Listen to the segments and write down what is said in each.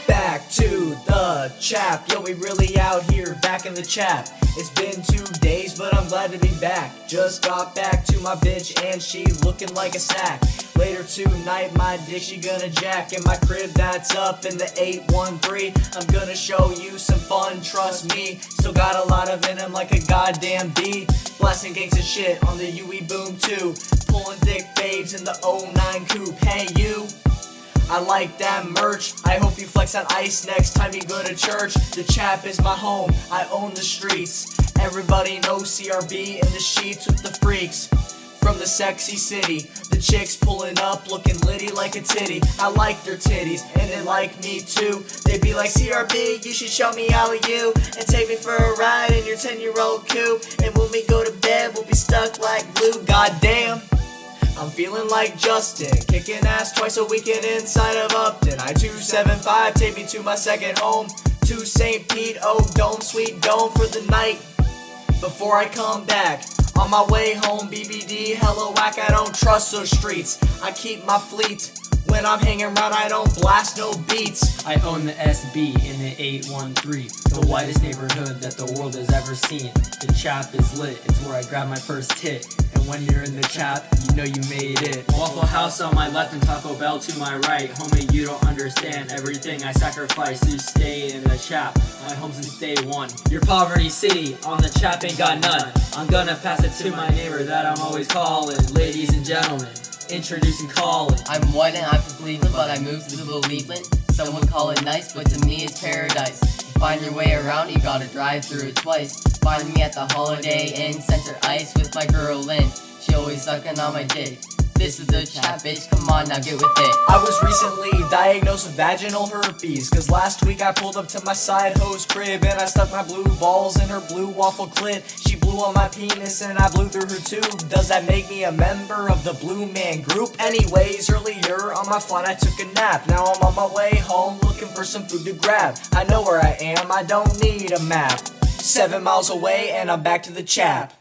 Back to the Chap, yo, we really out here, back in the Chap. It's been 2 days, but I'm glad to be back. Just got back to my bitch and she looking like a snack. Later tonight, my dick she gonna jack. In my crib that's up in the 813. I'm gonna show you some fun, trust me. Still got a lot of venom like a goddamn bee. Blasting gangsta shit on the UE Boom 2. Pulling thick babes in the 09 coupe. Hey you, I like that merch. I hope you flex on ice next time you go to church. The Chap is my home, I own the streets. Everybody knows CRB in the sheets with the freaks. From the sexy city, the chicks pulling up looking litty like a titty. I like their titties and they like me too. They be like, CRB, you should show me how you, and take me for a ride in your 10-year-old coupe. And when we go to bed, we'll be stuck like glue. Goddamn, I'm feeling like Justin, kicking ass twice a weekend inside of Upton. I-275, take me to my second home, to St. Pete, oh dome, sweet dome for the night. Before I come back, on my way home, BBD, hella whack, I don't trust those streets. I keep my fleet, when I'm hanging around I don't blast no beats. I own the SB in the 813, the whitest neighborhood that the world has ever seen. The Chap is lit, it's where I grab my first tit. And when you're in the Chap, you know you made it. Waffle House on my left and Taco Bell to my right. Homie, you don't understand everything I sacrifice to stay in the Chap. My home since day one. Your poverty city on the Chap ain't got none. I'm gonna pass it to my neighbor that I'm always calling. Ladies and gentlemen, introducing Colin. I'm white and I'm from Cleveland, but I moved to Cleveland. Some would call it nice, but to me it's paradise. To find your way around, you gotta drive through it twice. Find me at the Holiday Inn Center Ice with my girl Lynn. She always sucking on my dick. This is the Chap, bitch, come on now, get with it. I was recently diagnosed with vaginal herpes, cause last week I pulled up to my side hoe's crib and I stuck my blue balls in her blue waffle clit. She blew on my penis and I blew through her tube. Does that make me a member of the Blue Man Group? Anyways, earlier on my flight I took a nap. Now I'm on my way home looking for some food to grab. I know where I am, I don't need a map. 7 miles away and I'm back to the Chap.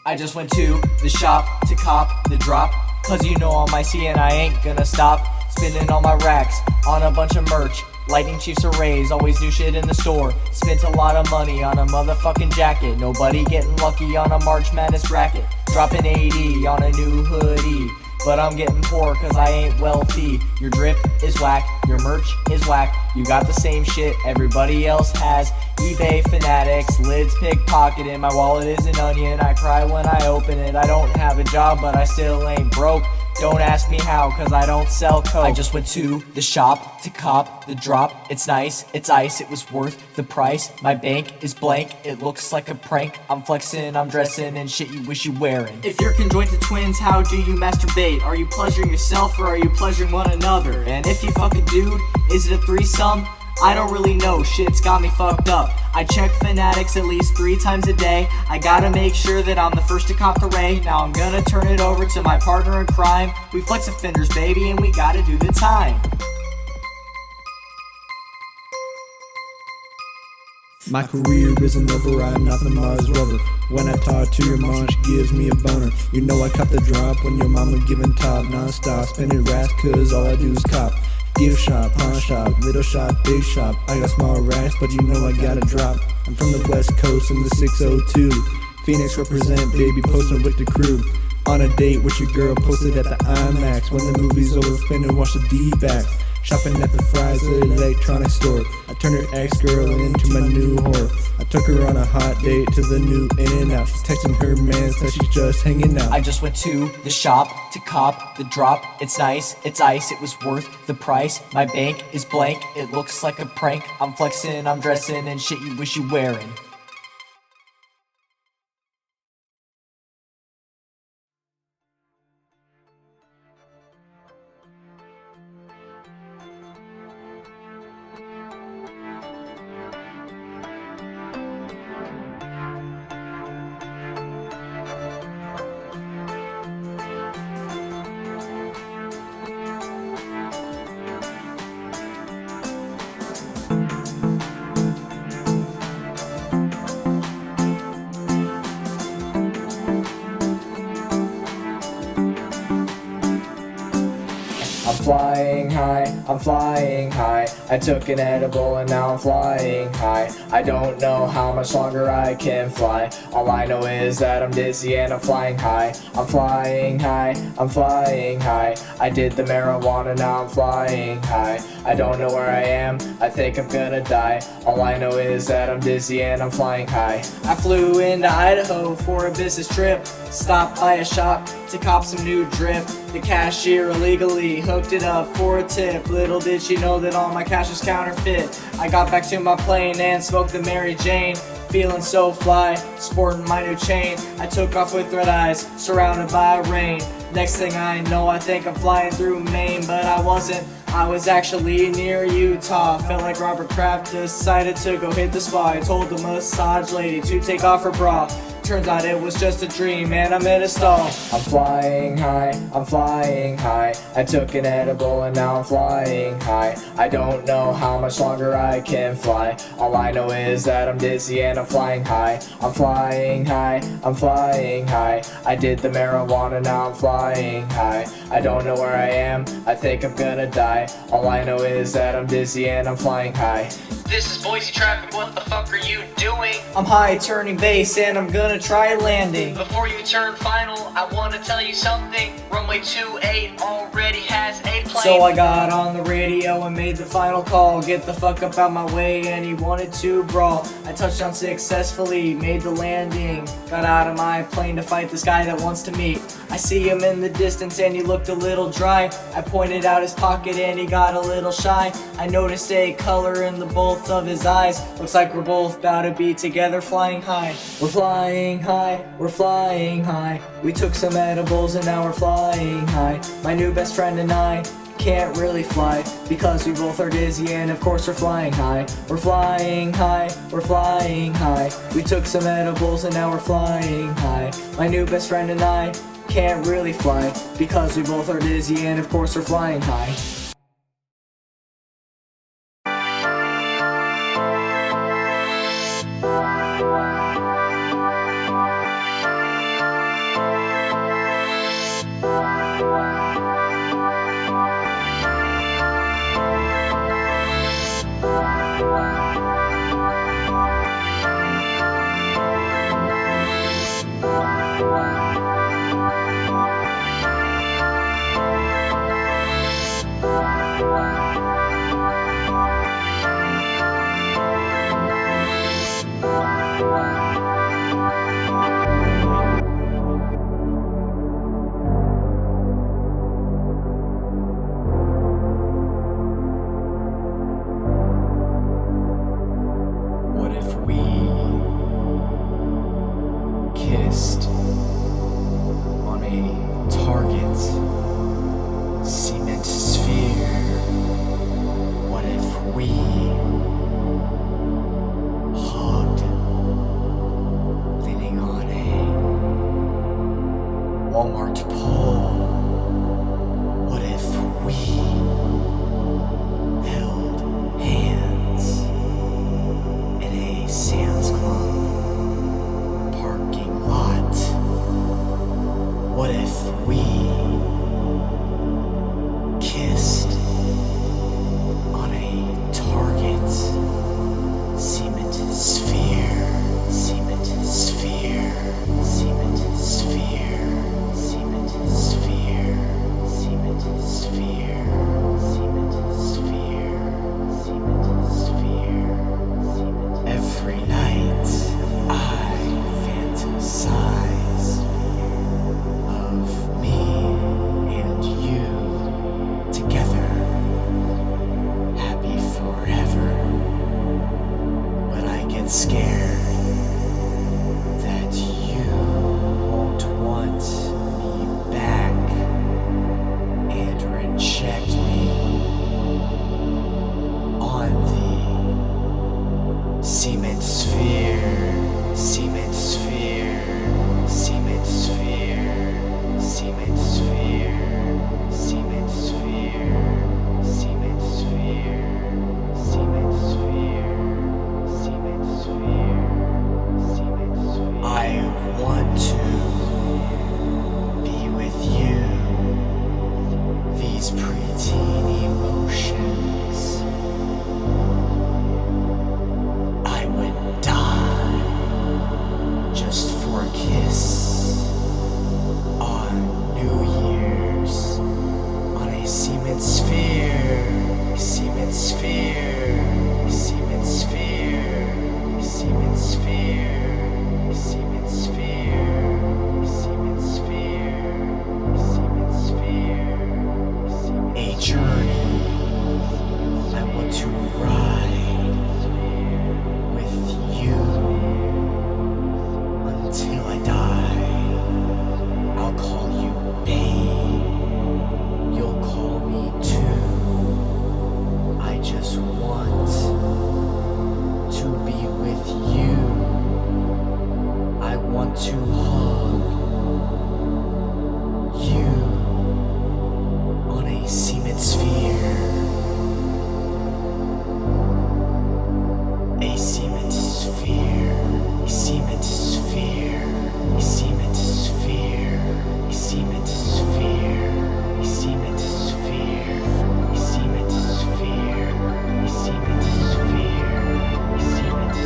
I just went to the shop to cop the drop, cause you know on my C and I ain't gonna stop. Spending all my racks on a bunch of merch. Lightning Chiefs arrays, always new shit in the store. Spent a lot of money on a motherfucking jacket. Nobody getting lucky on a March Madness bracket. Dropping 80 on a new hoodie. but I'm getting poor cause I ain't wealthy. Your drip is whack, your merch is whack. You got the same shit everybody else has. eBay fanatics, lids pickpocketed. My wallet is an onion, I cry when I open it. I don't have a job but I still ain't broke. Don't ask me how, cause I don't sell coke. I just went to the shop to cop the drop. It's nice, it's ice, it was worth the price. My bank is blank, it looks like a prank. I'm flexing, I'm dressing, and shit you wish you wearing. If you're conjoined to twins, how do you masturbate? Are you pleasuring yourself or are you pleasuring one another? And if you fuck a dude, is it a threesome? I don't really know, shit's got me fucked up. I check fanatics at least 3 times a day. I gotta make sure that I'm the first to cop the ray. Now I'm gonna turn it over to my partner in crime. We flex offenders, baby, and we gotta do the time. My career isn't over, I'm not the Mars rover. When I talk to your mom, she gives me a boner. You know I cop the drop when your mama giving top. Non-stop, spinning racks, cause all I do is cop. Gift shop, pawn shop, little shop, big shop. I got small racks, but you know I got a drop. I'm from the west coast in the 602. Phoenix represent, baby, posting with the crew. On a date with your girl, posted at the IMAX. When the movie's over, finna watch the D-back. Shopping at the Fry's electronics store. I turned her ex-girl into my new whore. I took her on a hot date to the new In-N-Out. She's texting her man, said she's just hanging out. I just went to the shop to cop the drop. It's nice, it's ice, it was worth the price. My bank is blank, it looks like a prank. I'm flexing, I'm dressing, and shit you wish you wearing. Flying high, I'm flying high. I took an edible and now I'm flying high. I don't know how much longer I can fly. All I know is that I'm dizzy and I'm flying high. I'm flying high, I'm flying high. I did the marijuana, now I'm flying high. I don't know where I am, I think I'm gonna die. All I know is that I'm dizzy and I'm flying high. I flew into Idaho for a business trip. Stopped by a shop to cop some new drip. The cashier illegally hooked it up for a tip. Little did she know that all my cash was counterfeit. I got back to my plane and smoked the Mary Jane. Feeling so fly, sporting my new chain. I took off with red eyes, surrounded by rain. Next thing I know, I think I'm flying through Maine, but I wasn't. I was actually near Utah. Felt like Robert Kraft decided to go hit the spa. I told the massage lady to take off her bra. Turns out it was just a dream and I'm in a stall. I'm flying high, I'm flying high. I took an edible and now I'm flying high. I don't know how much longer I can fly. All I know is that I'm dizzy and I'm flying high. I'm flying high, I'm flying high. I did the marijuana, now I'm flying high. I don't know where I am, I think I'm gonna die. All I know is that I'm dizzy and I'm flying high. This is Boise traffic, what the fuck are you doing? I'm high turning base and I'm gonna try landing. Before you turn final, I wanna tell you something. Runway 28 already has a plane. So I got on the radio and made the final call. Get the fuck up out my way, and he wanted to brawl. I touched down successfully, made the landing. Got out of my plane to fight this guy that wants to meet. I see him in the distance and he looked a little dry. I pointed out his pocket and he got a little shy. I noticed a color in the both of his eyes. Looks like we're both about to be together flying high. We're flying high, we're flying high. We took some edibles and now we're flying high. My new best friend and I can't really fly because we both are dizzy and of course we're flying high. We're flying high, we're flying high. We took some edibles and now we're flying high. My new best friend and I can't really fly because we both are dizzy and of course we're flying high. kissed on a target cement sphere? What if we hugged, leaning on a Walmart pole? What if we held hands in a Sam's Club parking lot? What if we kissed on a target cement sphere? Cement sphere. Cement sphere. Cement sphere. Cement sphere. Cement sphere. Cement sphere. Every night I fantasize of me and you together, happy forever. But I get scared that you won't want me back and reject me on the cement sphere. Cement sphere. Cement sphere. Cement sphere. Cement sphere. Cement sphere. Cement sphere. Cement sphere. Cement sphere. I want to be with you. These preteen emotions, I would die just for a kiss on New Year's on a cement sphere. Cement sphere. Cement sphere. Cement sphere. Cement sphere. Cement sphere. Cement sphere. A journey I want to ride with you until I die. I'll call you babe. You'll call me too. I just want to be with you. I want to hug you on a cement sphere. A cement sphere. A cement sphere. A cement sphere. A cement sphere. A cement sphere. A cement sphere. A cement sphere. A cement sphere. A cement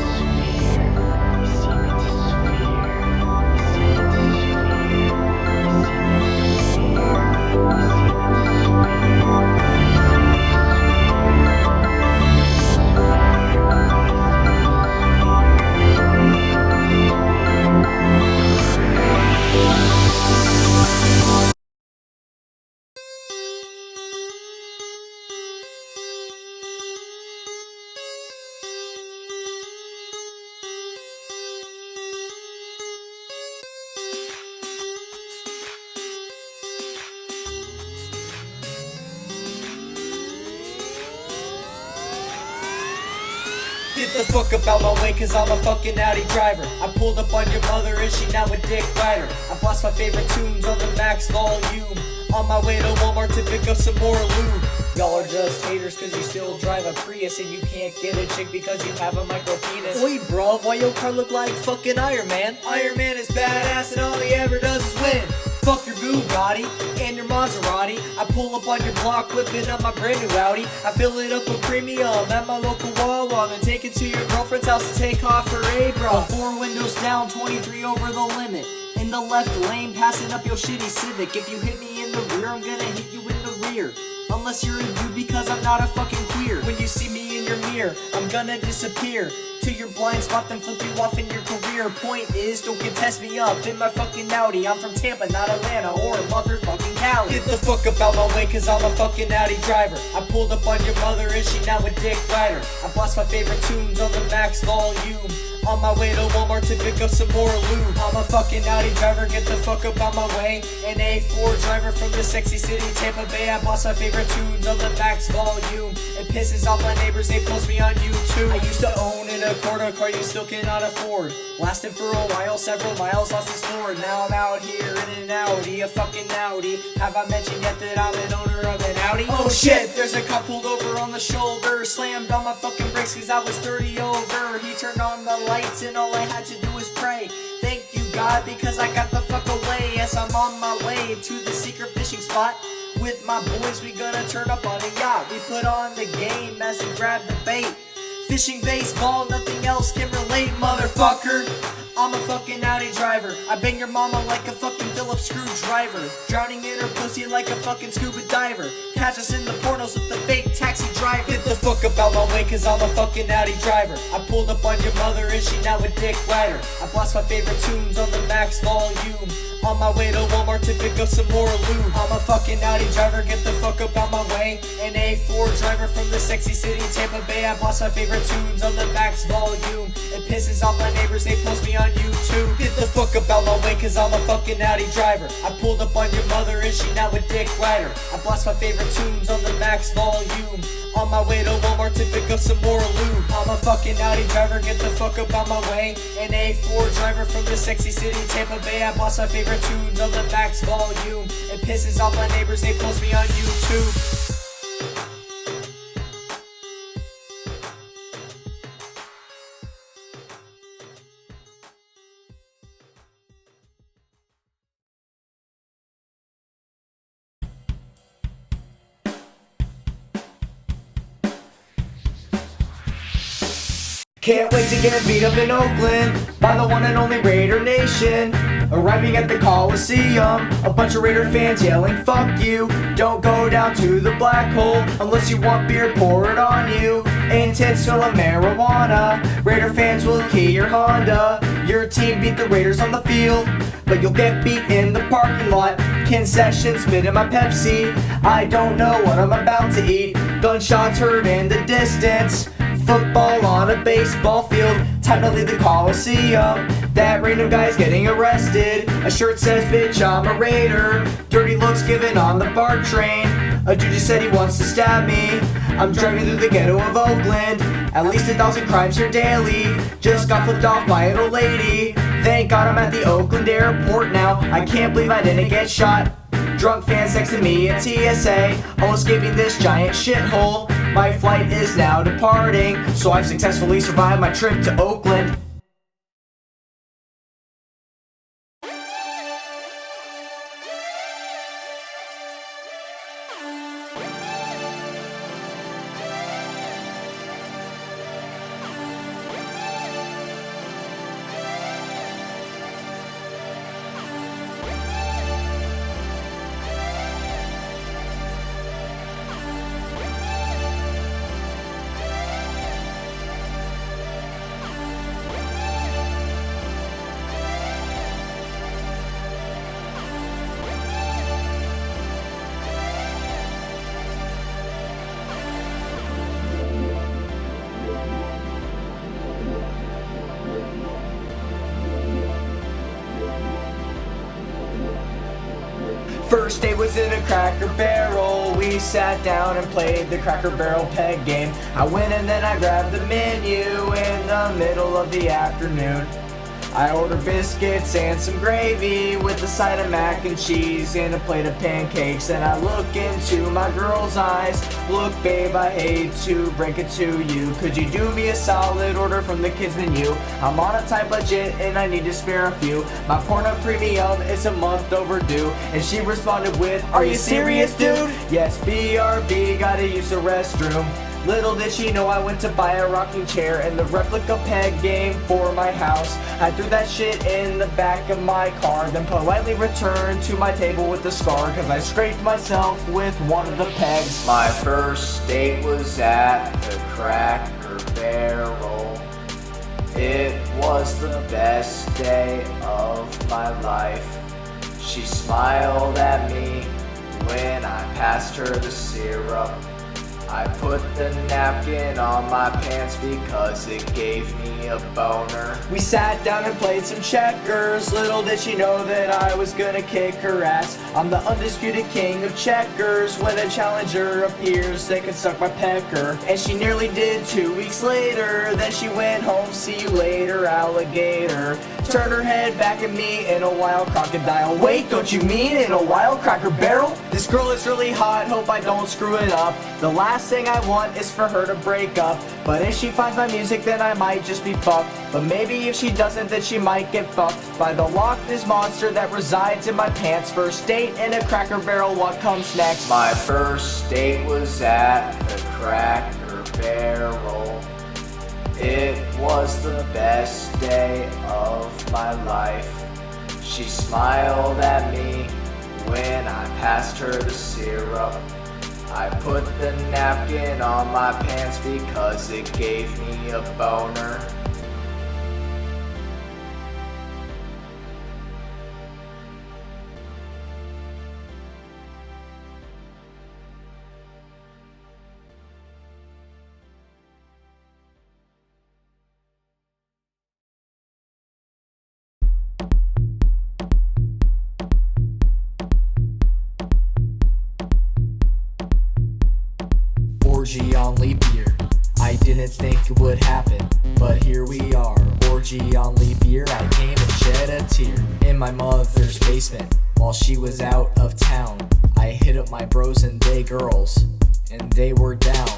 Get the fuck up out my way, cause I'm a fucking Audi driver. I pulled up on your mother and she now a dick rider. I blast my favorite tunes on the max volume. On my way to Walmart to pick up some more lube. Y'all are just haters cause you still drive a Prius and you can't get a chick because you have a micro penis. Oi bruv, why your car look like fucking Iron Man? Iron Man is badass and all he ever does is win. Fuck your Bugatti and your Maserati. I pull up on your block whipping up my brand new Audi. I fill it up with premium at my local Wawa, then take it to your girlfriend's house to take off her A-bra. 4 windows down, 23 over the limit. In the left lane, passing up your shitty Civic. If you hit me in the rear, I'm gonna hit you in the rear. Unless you're a dude because I'm not a fucking queer. When you see me in your mirror, I'm gonna disappear to your blind spot, then flip you off in your career. Point is, don't contest me up in my fucking Audi. I'm from Tampa, not Atlanta or motherfucking Cali. Get the fuck up out my way, cause I'm a fucking Audi driver. I pulled up on your mother and she now a dick rider. I blast my favorite tunes on the max volume. On my way to Walmart to pick up some more lube. I'm a fucking Audi driver, get the fuck up on my way. An A4 driver from the sexy city, Tampa Bay. I blast my favorite tunes on the max volume. It pisses off my neighbors, they post me on YouTube. I used to own an Accord, car you still cannot afford. Lasted for a while, several miles, lost its Lord. Now I'm out here in an Audi, a fucking Audi. Have I mentioned yet that I'm an owner of an Audi? Oh shit, there's a cop pulled over on the shoulder. Slammed on my fucking brakes cause I was 30 over. He turned on the lights and all I had to do was pray. Thank you God because I got the fuck away. Yes, I'm on my way to the secret fishing spot. With my boys we gonna turn up on a yacht. We put on the game as we grab the bait. Fishing baseball, nothing else can relate, motherfucker. I'm a fucking Audi driver. I bang your mama like a fucking Phillips screwdriver. Drowning in her pussy like a fucking scuba diver. Catch us in the pornos with the fake taxi driver. Get the fuck up out my way cause I'm a fucking Audi driver. I pulled up on your mother and she now a dick rider. I blast my favorite tunes on the max volume. On my way to Walmart to pick up some more lube. I'm a fucking Audi driver, get the fuck up out my way. An A4 driver from the sexy city, Tampa Bay. I blast my favorite tunes on the max volume. It pisses off my neighbors, they post me on YouTube. Get the fuck up out my way cause I'm a fucking Audi driver. I pulled up on your mother and she now a dick rider. I blast my favorite tunes on the max volume. On my way to Walmart to pick up some more lube. I'm a fucking Audi driver, get the fuck up out my way. An A4 driver from the sexy city, Tampa Bay. I blast my favorite tunes on the max volume. It pisses off my neighbors, they post me on YouTube. Can't wait to get beat up in Oakland by the one and only Raider Nation. Arriving at the Coliseum, a bunch of Raider fans yelling fuck you. Don't go down to the black hole unless you want beer, pour it on you. Intense smell of marijuana, Raider fans will key your Honda. Your team beat the Raiders on the field, but you'll get beat in the parking lot. Concessions spit in my Pepsi, I don't know what I'm about to eat. Gunshots heard in the distance. Football on a baseball field, time to leave the Coliseum. That random guy's getting arrested. A shirt says, bitch, I'm a Raider. Dirty looks given on the BART train. A dude just said he wants to stab me. I'm driving through the ghetto of Oakland. At least 1,000 crimes here daily. Just got flipped off by an old lady. Thank God I'm at the Oakland airport now. I can't believe I didn't get shot. Drunk fans texting me at TSA, almost escaping this giant shithole. My flight is now departing, so I've successfully survived my trip to Oakland. First day was in a Cracker Barrel. We sat down and played the Cracker Barrel peg game. I went and then I grabbed the menu in the middle of the afternoon. I ordered biscuits and some gravy with a side of mac and cheese and a plate of pancakes. And I look into my girl's eyes. Look, babe, I hate to break it to you. Could you do me a solid order from the kids menu? I'm on a tight budget and I need to spare a few. My Porno Premium is a month overdue. And she responded with, are you serious, dude? Yes, BRB, gotta use the restroom. Little did she know I went to buy a rocking chair and the replica peg game for my house. I threw that shit in the back of my car, then politely returned to my table with the scar, cause I scraped myself with one of the pegs. My first date was at the Cracker Barrel. It was the best day of my life. She smiled at me when I passed her the syrup. I put the napkin on my pants because it gave me a boner. We sat down and played some checkers. Little did she know that I was gonna kick her ass. I'm the undisputed king of checkers. When a challenger appears, they can suck my pecker. And she nearly did 2 weeks later. Then she went home, see you later, alligator. Turned her head back at me in a wild crocodile. Wait, don't you mean in a wild Cracker Barrel? This girl is really hot, hope I don't screw it up. The last thing I want is for her to break up. But if she finds my music, then I might just be fucked. But maybe if she doesn't, then she might get fucked by the Loch Ness monster that resides in my pants. First date in a Cracker Barrel, what comes next? My first date was at the Cracker Barrel. It was the best day of my life. She smiled at me when I passed her the syrup. I put the napkin on my pants because it gave me a boner. Orgy on leap year. I didn't think it would happen, but here we are. Orgy on leap year. I came and shed a tear in my mother's basement while she was out of town. I hit up my bros and they girls, and they were down.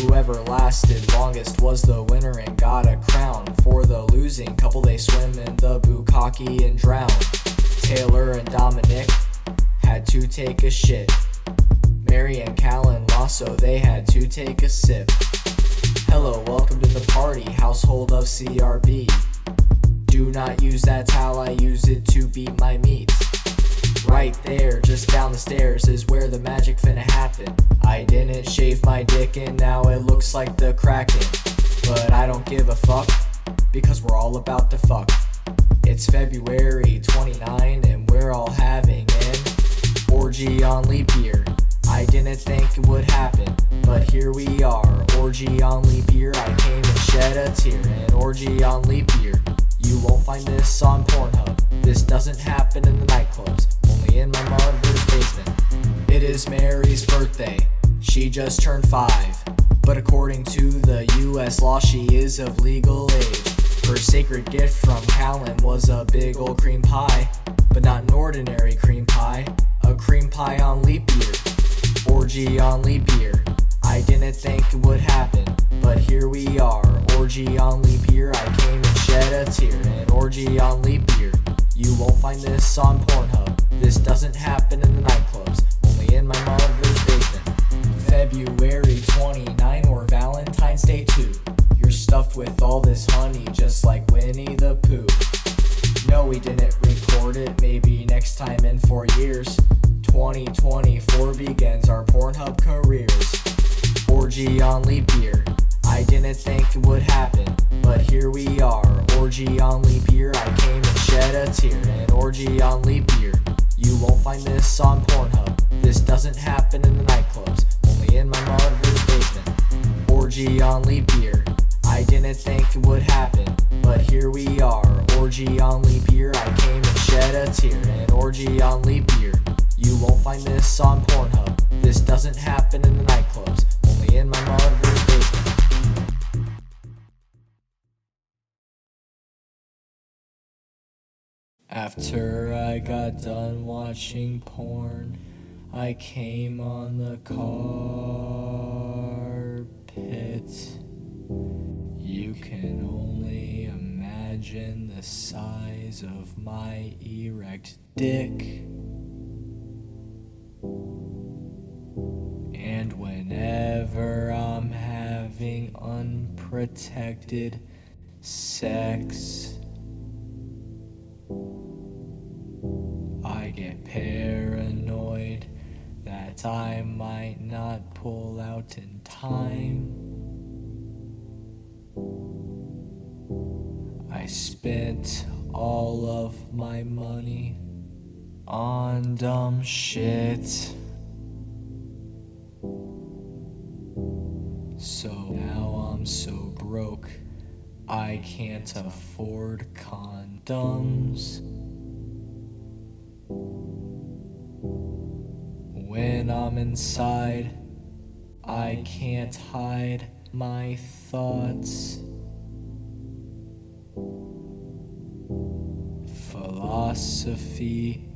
Whoever lasted longest was the winner and got a crown. For the losing couple, they swim in the bukkake and drown. Taylor and Dominic had to take a shit. Mary and Colin lost, so they had to take a sip. Hello, welcome to the party, household of CRB. Do not use that towel, I use it to beat my meat. Right there, just down the stairs, is where the magic finna happen. I didn't shave my dick and now it looks like the Kraken. But I don't give a fuck, because we're all about to fuck. It's February 29 and we're all having an orgy on leap year. I didn't think it would happen, but here we are. Orgy on leap year, I came and shed a tear. An orgy on leap year, you won't find this on Pornhub. This doesn't happen in the nightclubs, only in my mother's basement. It is Mary's birthday, she just turned 5. But according to the US law, she is of legal age. Her sacred gift from Colin was a big old cream pie. But not an ordinary cream pie, a cream pie on leap year. Orgy on leap year, I didn't think it would happen, but here we are. Orgy on leap year, I came and shed a tear. An orgy on leap year, you won't find this on Pornhub. This doesn't happen in the nightclubs, only in my mother's basement. February 29 or Valentine's Day 2. You're stuffed with all this honey just like Winnie the Pooh. No, we didn't record it, maybe next time in 4 years. 2024 begins our Pornhub careers. Orgy on leap year, I didn't think it would happen, but here we are. Orgy on leap year, I came and shed a tear. An orgy on leap year, you won't find this on Pornhub. This doesn't happen in the nightclubs, only in my mother's basement. Orgy on leap year, I didn't think it would happen, but here we are. Orgy on leap year, I came and shed a tear. An orgy on leap year, you won't find this on Pornhub. This doesn't happen in the nightclubs, only in my mother's basement. After I got done watching porn, I came on the carpet. You can only imagine the size of my erect dick. And whenever I'm having unprotected sex, I get paranoid that I might not pull out in time. I spent all of my money on dumb shit. So now I'm so broke, I can't afford condoms. When I'm inside, I can't hide my thoughts. Philosophy,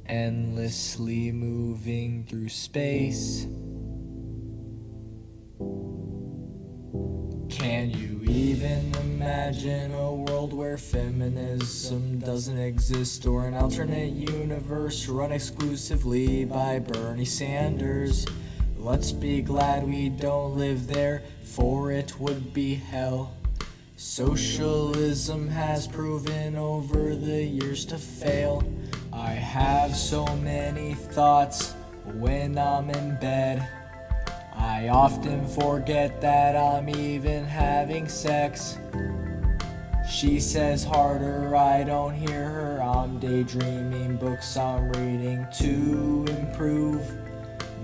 endlessly moving through space. Can you even imagine a world where feminism doesn't exist, or an alternate universe run exclusively by Bernie Sanders? Let's be glad we don't live there, for it would be hell. Socialism has proven over the years to fail. I have so many thoughts when I'm in bed. I often forget that I'm even having sex. She says harder, I don't hear her. I'm daydreaming, books I'm reading to improve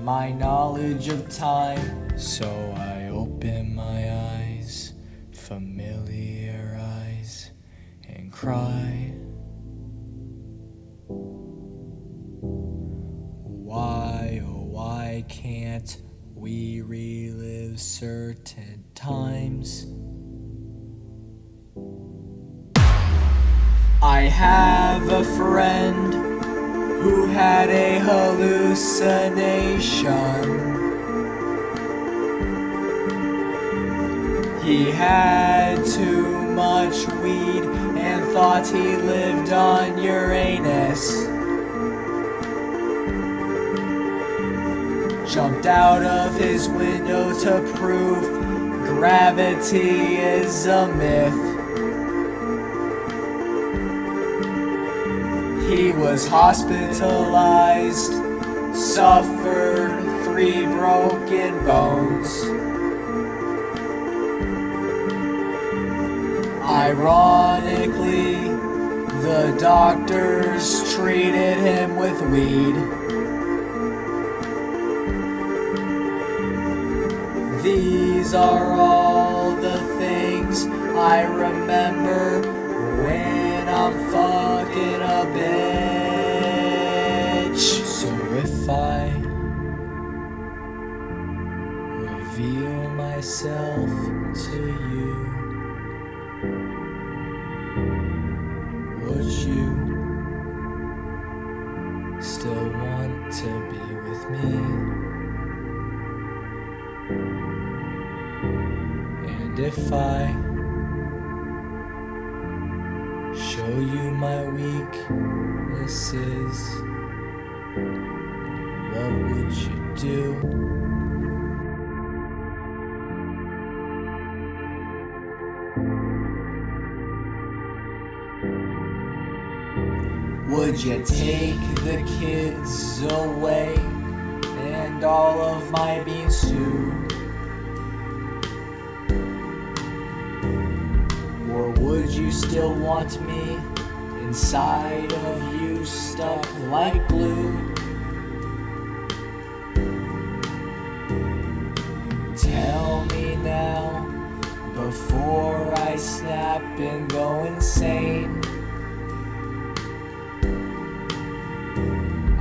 my knowledge of time. So I open my eyes, familiarize, and cry. Why, oh why can't we relive certain times? I have a friend who had a hallucination. He had too much weed and thought he lived on Uranus. Jumped out of his window to prove gravity is a myth. He was hospitalized, suffered 3 broken bones. Ironically, the doctors treated him with weed. These are all the things I remember when I'm fucking a bitch. So if I reveal myself to you, would you still want to be with me? And if I show you my weaknesses, what would you do? Would you take the kids away and all of my beans too? Or would you still want me inside of you, stuck like glue? Tell me now, before I snap and go insane.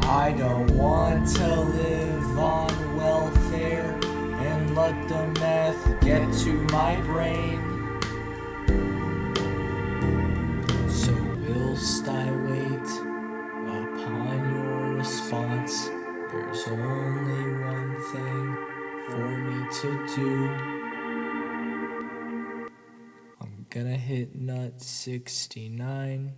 I don't want to live on welfare and let the meth get to my brain. So whilst I wait upon your response, there's only one thing for me to do. I'm gonna hit nut 69.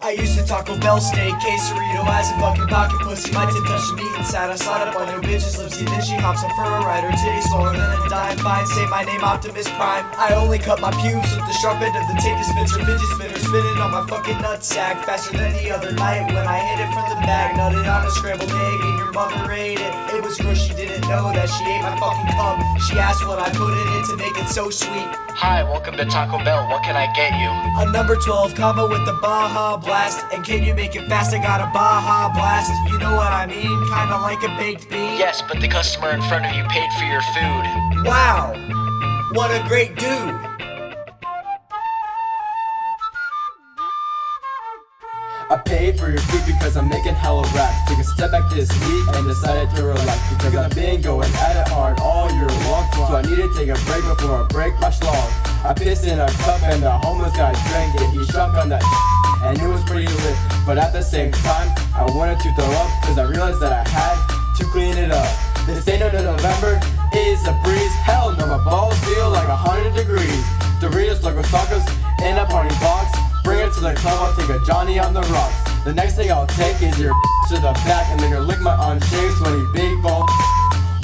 I used to Taco Bell steak, Quesarito as a fucking pocket pussy. My tip touched me inside. I slide up on your bitch's lips, then she hops on for a ride. Her titties smaller than a dime. Fine, say my name, Optimus Prime. I only cut my pubes with the sharp end of the tape dispenser. Fidget spinner spinning on my fucking nutsack faster than the other night when I hit it from the back. Nutted on a scrambled egg in your your mother ate it. It was gross, she didn't know that she ate my fucking cum. She asked what I put it in to make it so sweet. Hi, welcome to Taco Bell. What can I get you? A number 12 combo with the Baja Blast. And can you make it fast? I got a Baja Blast. You know what I mean? Kinda like a baked bean. Yes, but the customer in front of you paid for your food. Wow, what a great dude. I paid for your food because I'm making hella racks. Took a step back this week and decided to relax because I've been going at it hard all year long. So I need to take a break before I break my schlong. I pissed in a cup and the homeless guy drank it. He shrunk on that and it was pretty lit. But at the same time, I wanted to throw up because I realized that I had to clean it up. This ain't no November, is a breeze. Hell no, my balls feel like 100 degrees. Doritos, Loco Tacos, in a party box. Bring it to the club, I'll take a Johnny on the rocks. The next thing I'll take is your to the back and make her lick my unshaved, sweaty big ball.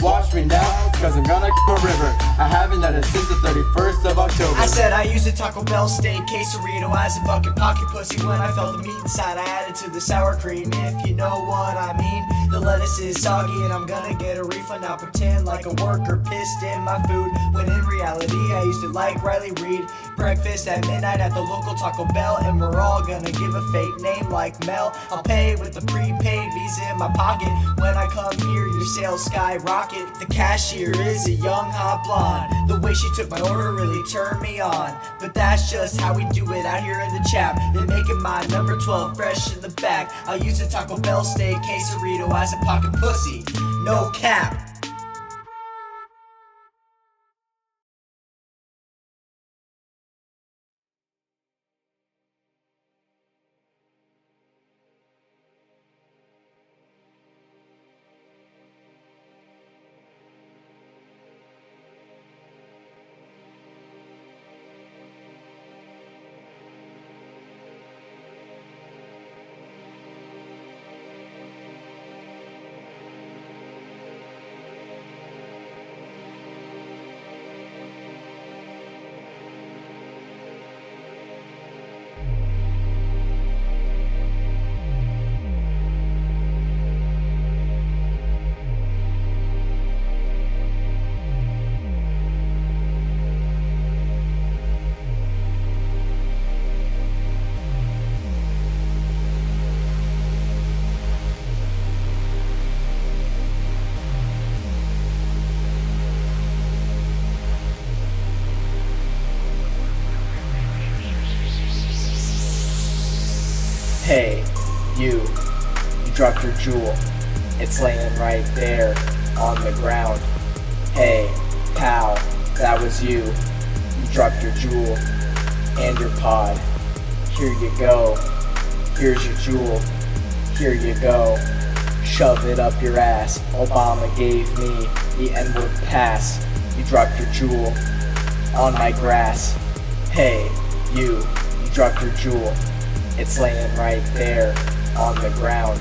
Watch me now, cause I'm gonna a river. I haven't done it since the 31st of October. I said I used a Taco Bell steak Quesarito as a fucking pocket pussy. When I felt the meat inside, I added to the sour cream, if you know what I mean. The lettuce is soggy and I'm gonna get a refund. Now pretend like a worker pissed in my food, when in reality I used it like Riley Reid. Breakfast at midnight at the local Taco Bell, and we're all gonna give a fake name like Mel. I'll pay with the prepaid Visa in my pocket. When I come here, your sales skyrocket. The cashier is a young hot blonde. The way she took my order really turned me on. But that's just how we do it out here in the Chap. They're making my number 12 fresh in the back. I'll use a Taco Bell steak Quesarito as a pocket pussy. No cap. Hey, you dropped your Juul. It's laying right there on the ground. Hey, pal, that was you. You dropped your Juul and your pod. Here you go. Here's your Juul. Here you go. Shove it up your ass. Obama gave me the N-word pass. You dropped your Juul on my grass. Hey, you dropped your Juul. It's laying right there on the ground.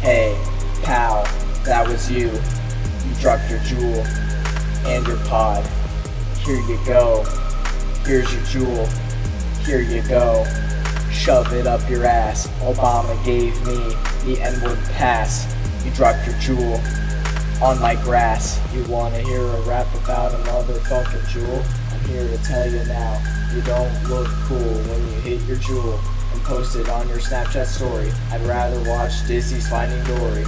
Hey, pal, that was you. You dropped your Juul and your pod. Here you go. Here's your Juul. Here you go. Shove it up your ass. Obama gave me the N-word pass. You dropped your Juul on my grass. You wanna hear a rap about a motherfucking Juul? I'm here to tell you now, you don't look cool when you hit your Juul and post it on your Snapchat story. I'd rather watch Disney's Finding Dory.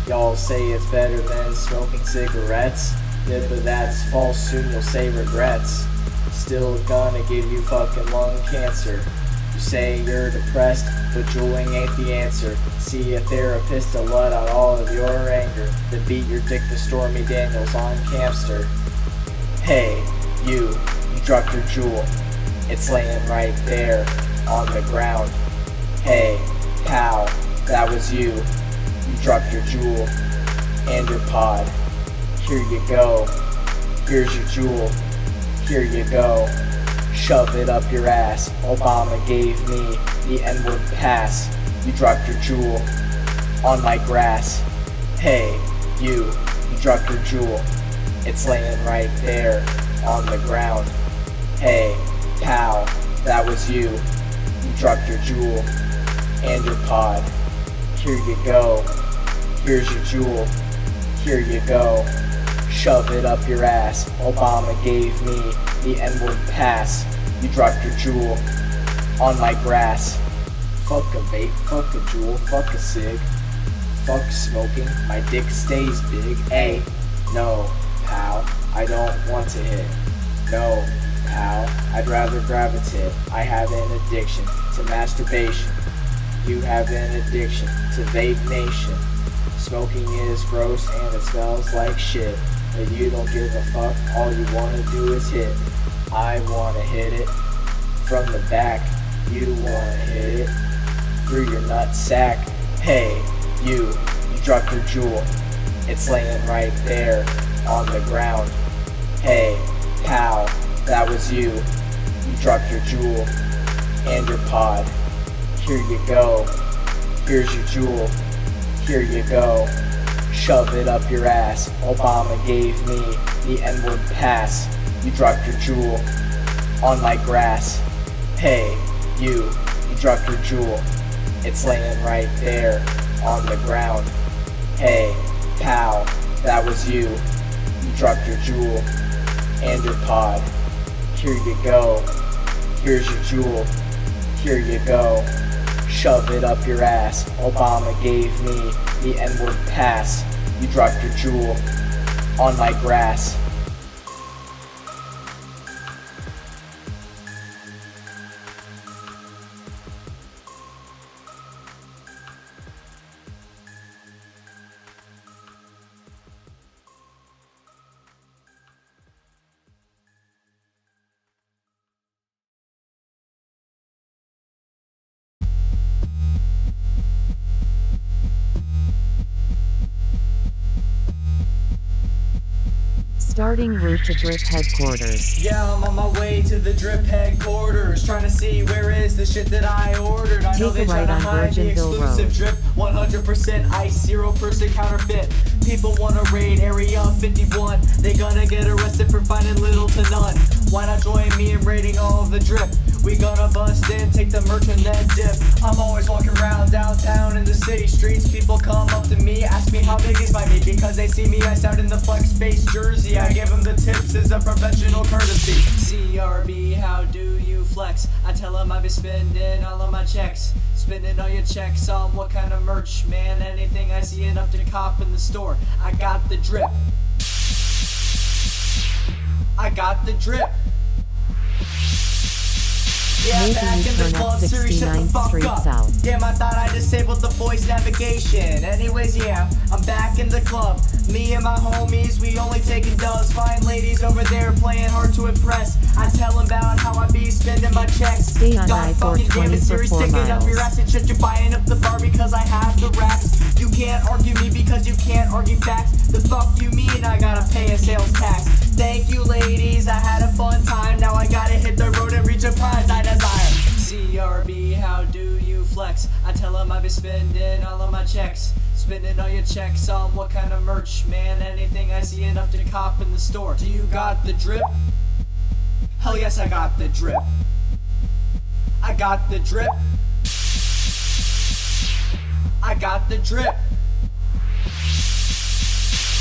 Y'all say it's better than smoking cigarettes. Yeah, but that's false, soon you'll say regrets. Still gonna give you fucking lung cancer. You say you're depressed, but Juuling ain't the answer. See a therapist to let out all of your anger. Then beat your dick to Stormy Daniels on Campster. Hey, you dropped your Juul. It's laying right there on the ground. Hey, pal, that was you. You dropped your Juul and your pod. Here you go. Here's your Juul. Here you go. Shove it up your ass. Obama gave me the N-word pass. You dropped your Juul on my grass. Hey, you dropped your Juul. It's laying right there on the ground. Hey, pal, that was you. You dropped your Juul and your pod. Here you go. Here's your Juul, here you go. Shove it up your ass. Obama gave me the N-word pass. You dropped your Juul on my grass. Fuck a vape, fuck a Juul, fuck a cig. Fuck smoking, my dick stays big. Ay, no, pal, I don't want to hit. No, pal, I'd rather grab a tit. I have an addiction to masturbation. You have an addiction to vape nation. Smoking is gross and it smells like shit. But you don't give a fuck, all you wanna do is hit. I wanna hit it from the back. You wanna hit it through your nut sack. Hey, you dropped your Juul. It's laying right there on the ground. Hey, pal, that was you. You dropped your Juul and your pod. Here you go. Here's your Juul. Here you go. Shove it up your ass. Obama gave me the N-word pass. You dropped your Juul on my grass. Hey, you dropped your Juul. It's laying right there on the ground. Hey, pal, that was you. You dropped your Juul and your pod. Here you go. Here's your Juul. Here you go. Shove it up your ass. Obama gave me the N-word pass. You dropped your Juul on my grass. Starting route to Drip headquarters. Yeah, I'm on my way to the Drip headquarters, trying to see where is the shit that I ordered. I know Take they a try right to on hide the Virginville exclusive Road. Drip, 100% ice, 0% counterfeit. People wanna raid Area 51, they gonna get arrested for finding little to none. Why not join me in raiding all of the Drip? We gonna bust in, take the merch and then dip. I'm always walking around downtown in the city streets. People come up to me, ask me how big is my meat, because they see me iced out in the flex space jersey. I give them the tips as a professional courtesy. CRB, how do you flex? I tell them I be spending all of my checks. Spending all your checks on what kind of merch, man? Anything I see enough to cop in the store. I got the Drip. I got the Drip. Yeah, Maybe back you in the turn up club series, shut the 69th fuck Street up. South. Damn, I thought I disabled the voice navigation. Anyways, yeah, I'm back in the club. Me and my homies, we only taking dubs. Fine ladies over there playing hard to impress. I tell them about how I be spending my checks. Stay on God fucking damn I-420 it, for Siri, 4 stick it up your miles. ass and shut you buying up the bar because I have the racks. You can't argue me because you can't argue facts. The fuck you mean I gotta pay a sales tax? Thank you ladies, I had a fun time. Now I gotta hit the road and reach a prize I desire. CRB, how do you flex? I tell them I be spending all of my checks. Spending all your checks on what kind of merch, man? Anything I see enough to cop in the store. Do you got the Drip? Hell yes, I got the Drip. I got the Drip. I got the Drip.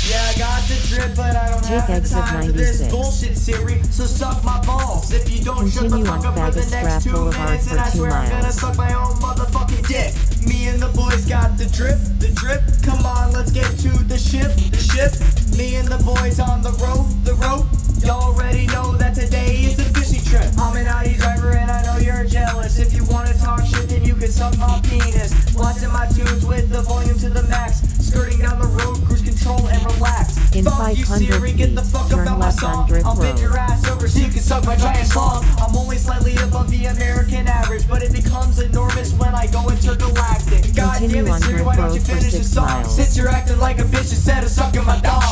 Yeah, I got the Drip, but I don't Take have the exit time for this 96. bullshit, Siri. So suck my balls. If you don't shut the Continue fuck on up for the Faggot next Scrap 2 Boulevard minutes, and for I 2 swear I'm gonna miles. suck my own motherfucking dick. Me and the boys got the Drip, the Drip. Come on, let's get to the ship, the ship. Me and the boys on the rope, the rope. Y'all already know that today is a fishing trip. I'm an AUDI driver and I know you're jealous. If you wanna talk shit, then you can suck my penis. Blasting my tunes with the volume to the max. Skirting down the road, cruise control and relax. In Fuck you, 500 Siri, get the feet, fuck turn up out my left on song. Drip I'll bend Road. your ass over so you can suck my giant slong. I'm only slightly above the American average, but it becomes enormous when I go intergalactic. God Continue damn it, on Siri, Drip why don't you Road for finish the 6 song? miles. Since you're acting like a bitch instead of sucking my dog.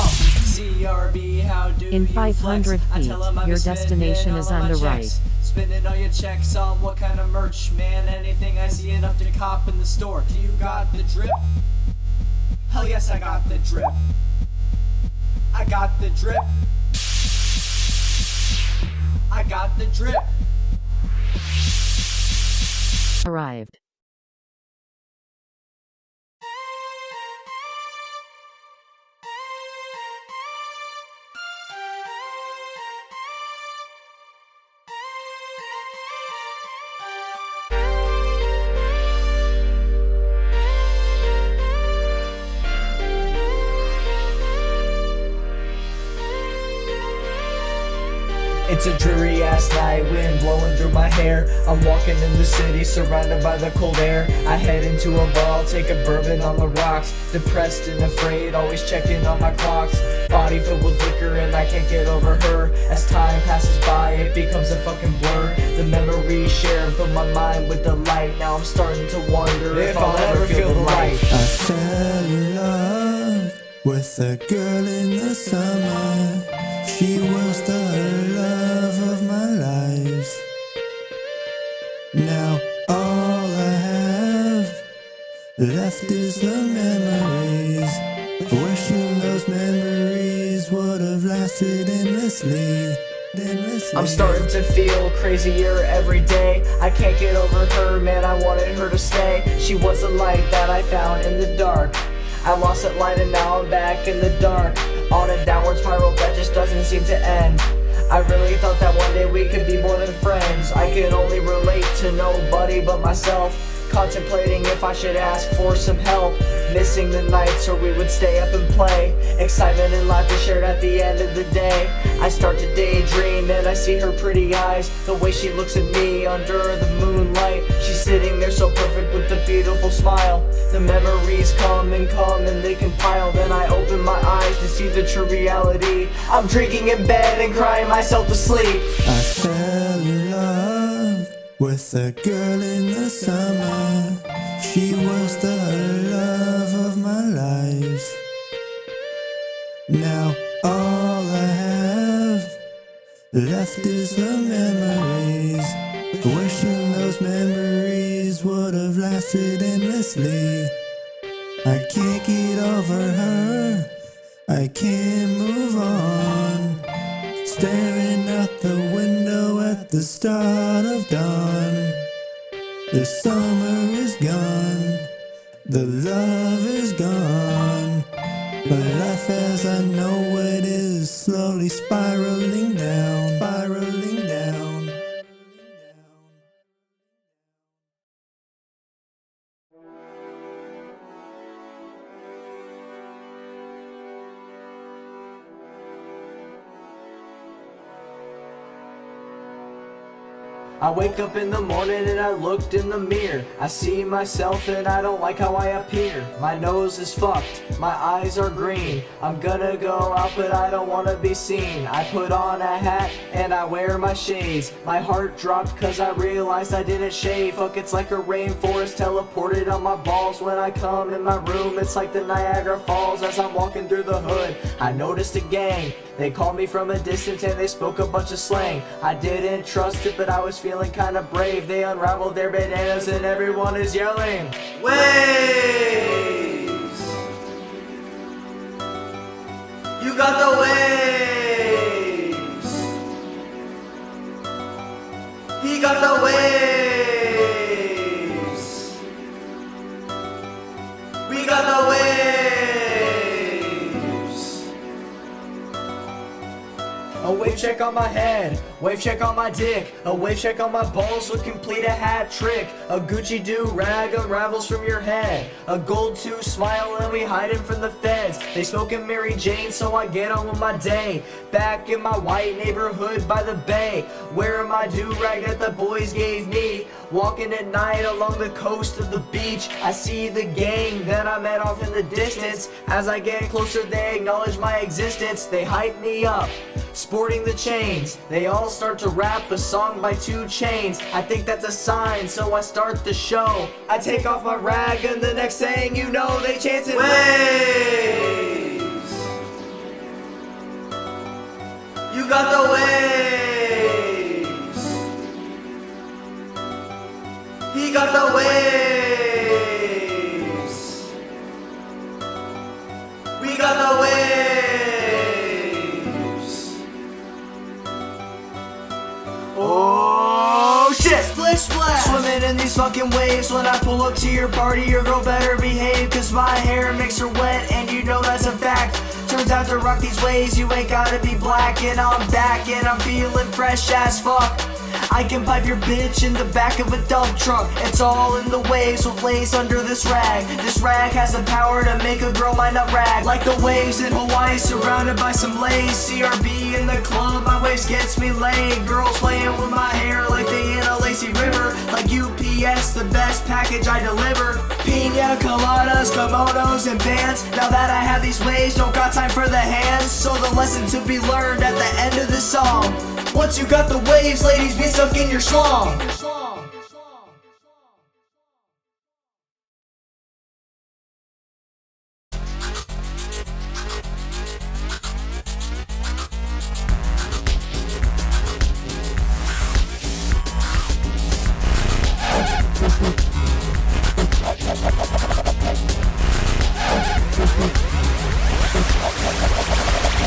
CRB, how do In you 500 flex? I feet, tell 'em I your be spending destination all is of on my the checks. right. Spending all your checks on what kind of merch, man? Anything I see enough to cop in the store. Do you got the Drip? Hell yes, I got the Drip. I got the Drip. I got the Drip. Arrived. It's a dreary ass night, wind blowing through my hair. I'm walking in the city, surrounded by the cold air. I head into a bar, I'll take a bourbon on the rocks. Depressed and afraid, always checking on my clocks. Body filled with liquor and I can't get over her. As time passes by, it becomes a fucking blur. The memories share fill my mind with delight. Now I'm starting to wonder if I'll ever feel the light. I fell in love with a girl in the summer. She was the love of my life. Now all I have left is the memories. Wishing those memories would have lasted endlessly. I'm starting to feel crazier every day. I can't get over her, man, I wanted her to stay. She was a light that I found in the dark. I lost that light and now I'm back in the dark. On a downward spiral that just doesn't seem to end. I really thought that one day we could be more than friends. I could only relate to nobody but myself. Contemplating if I should ask for some help. Missing the nights or we would stay up and play. Excitement and laughter shared at the end of the day. I start to daydream and I see her pretty eyes. The way she looks at me under the moonlight. She's sitting there so perfect with a beautiful smile. The memories come and they compile. Then I open my eyes to see the true reality. I'm drinking in bed and crying myself to sleep. I fell in love with a girl in the summer. She was the love of my life. Now all I have left is the memories. Wishing those memories would have lasted endlessly. I can't get over her, I can't move on. Staring out the window at the start of dawn. The summer is gone, the love is gone. But life as I know it is slowly spiraling down, spiraling down. I wake up in the morning and I looked in the mirror. I see myself and I don't like how I appear. My nose is fucked, my eyes are green. I'm gonna go out but I don't wanna be seen. I put on a hat and I wear my shades. My heart dropped cause I realized I didn't shave. Fuck, it's like a rainforest teleported on my balls. When I come in my room it's like the Niagara Falls. As I'm walking through the hood I noticed a gang. They called me from a distance and they spoke a bunch of slang. I didn't trust it but I was feeling kinda brave. They unraveled their bandanas and everyone is yelling waves. You got the waves. He got the waves. We got the waves. A wave check on my head, wave check on my dick, a wave check on my balls would complete a hat trick. A Gucci do-rag unravels from your head, a gold tooth smile and we hide him from the feds. They smoking Mary Jane so I get on with my day. Back in my white neighborhood by the bay, wearing my do-rag that the boys gave me. Walking at night along the coast of the beach, I see the gang that I met off in the distance. As I get closer they acknowledge my existence. They hype me up, sporting the chains. They all start to rap a song by 2 Chainz. I think that's a sign, so I start the show. I take off my rag and the next thing you know they chanting waves. You got the waves. He got the waves. We got the waves. Oh shit! Splish splash! Swimming in these fucking waves. When I pull up to your party, your girl better behave. Cause my hair makes her wet and you know that's a fact. Turns out to rock these waves, you ain't gotta be black. And I'm back and I'm feeling fresh as fuck. I can pipe your bitch in the back of a dump truck. It's all in the waves with lace under this rag. This rag has the power to make a girl mind up rag. Like the waves in Hawaii surrounded by some lace. CRB in the club, my waves gets me laid. Girls playing with my hair like they in a lazy river. Like UPS, the best package I deliver. Pina coladas, kimonos, and bands. Now that I have these waves, don't got time for the hands. So the lesson to be learned at the end of this song: once you got the waves, ladies, be stuck in your schlong.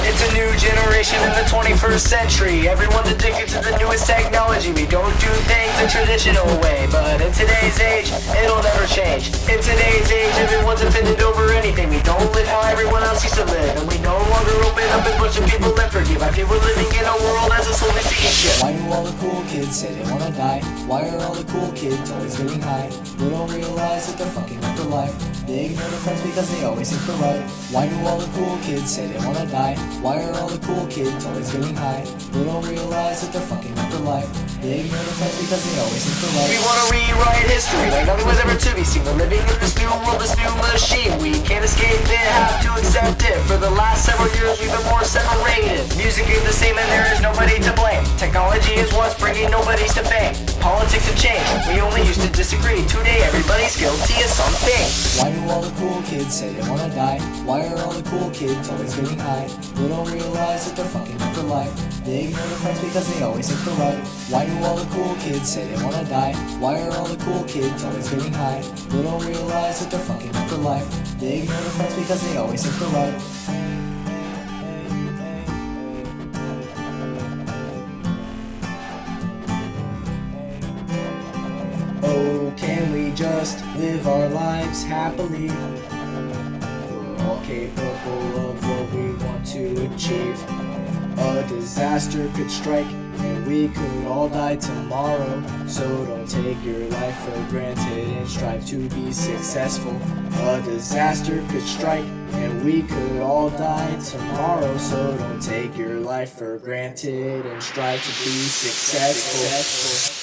It's a new generation in the 21st century. Everyone's addicted to the newest technology. We don't do things the traditional way, but in today's age, it'll never change. In today's age, everyone's offended over anything. We don't live how everyone else used to live, and we no longer open up and push people and forgive. I feel we're living in a world as a slowly sinking ship. Why do all the cool kids say they wanna die? Why are all the cool kids always getting high? They don't realize that they're fucking up their life. They ignore their friends because they always think they're right. Why do all the cool kids say they wanna die? Why are all the cool kids always getting high? They don't realize that they're fucking up their life. They ignore their friends because they always think they're right. We wanna rewrite history like nothing was ever to be seen. We're living in this new world, this new machine. We can't escape it, have to accept it. For the last several years, we've been more separated. Music is the same and there is nobody to blame. Technology is what's bringing nobody's to fame. Politics have changed, we only used to disagree. Today everybody's guilty of something. Why do all the cool kids say they wanna die? Why are all the cool kids always getting high? They don't realize that they're fucking up their life. They ignore their friends because they always think they're right. Why do all the cool kids say they wanna die? Why are all the cool kids always getting high? They don't realize that they're fucking up their life. They ignore their friends because they always think they're right. Oh, can we just live our lives happily? We're all capable of what we want to achieve. A disaster could strike and we could all die tomorrow. So don't take your life for granted and strive to be successful. A disaster could strike and we could all die tomorrow. So don't take your life for granted and strive to be successful.